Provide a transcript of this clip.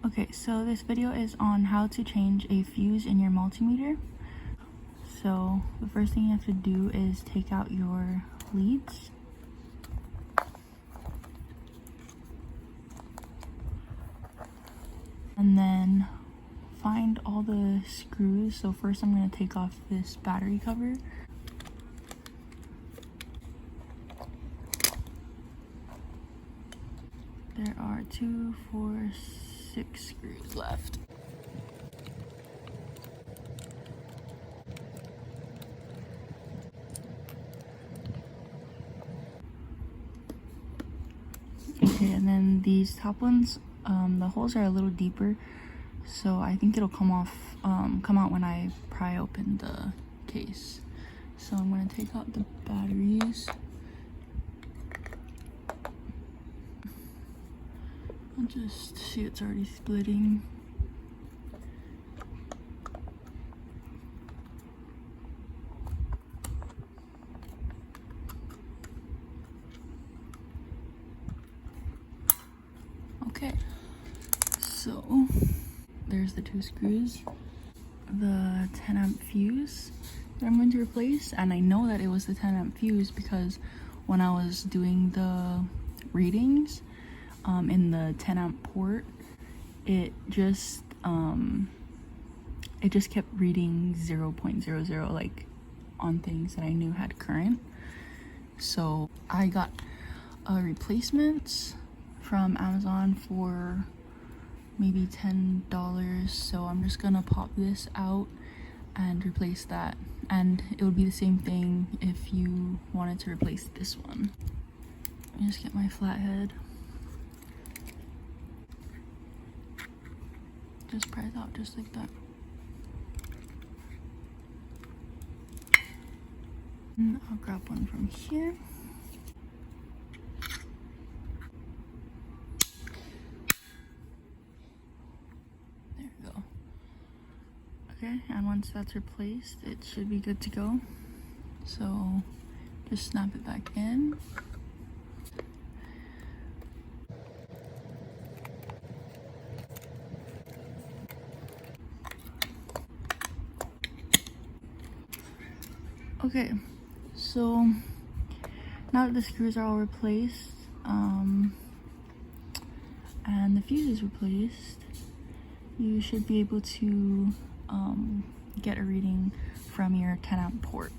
Okay, so this video is on how to change a fuse in your multimeter. So the first thing you have to do is take out your leads. And then find all the screws. So first I'm going to take off this battery cover. There are 2, 4, 6 screws left. Okay, and then these top ones, the holes are a little deeper, so I think it'll come out when I pry open the case. So I'm gonna take out the batteries. I'll just see it's already splitting. Okay, so there's the 2 screws, the 10 amp fuse that I'm going to replace, and I know that it was the 10 amp fuse because when I was doing the readings in the 10 amp port, it just kept reading 0.00 like on things that I knew had current. So I got a replacement from Amazon for maybe $10, so I'm just gonna pop this out and replace that, and it would be the same thing if you wanted to replace this one. Let me just get my flathead. Just pry it out just like that. And I'll grab one from here. There we go. Okay, and once that's replaced, it should be good to go. So just snap it back in. Okay, so now that the screws are all replaced, and the fuse is replaced, you should be able to get a reading from your 10 amp port.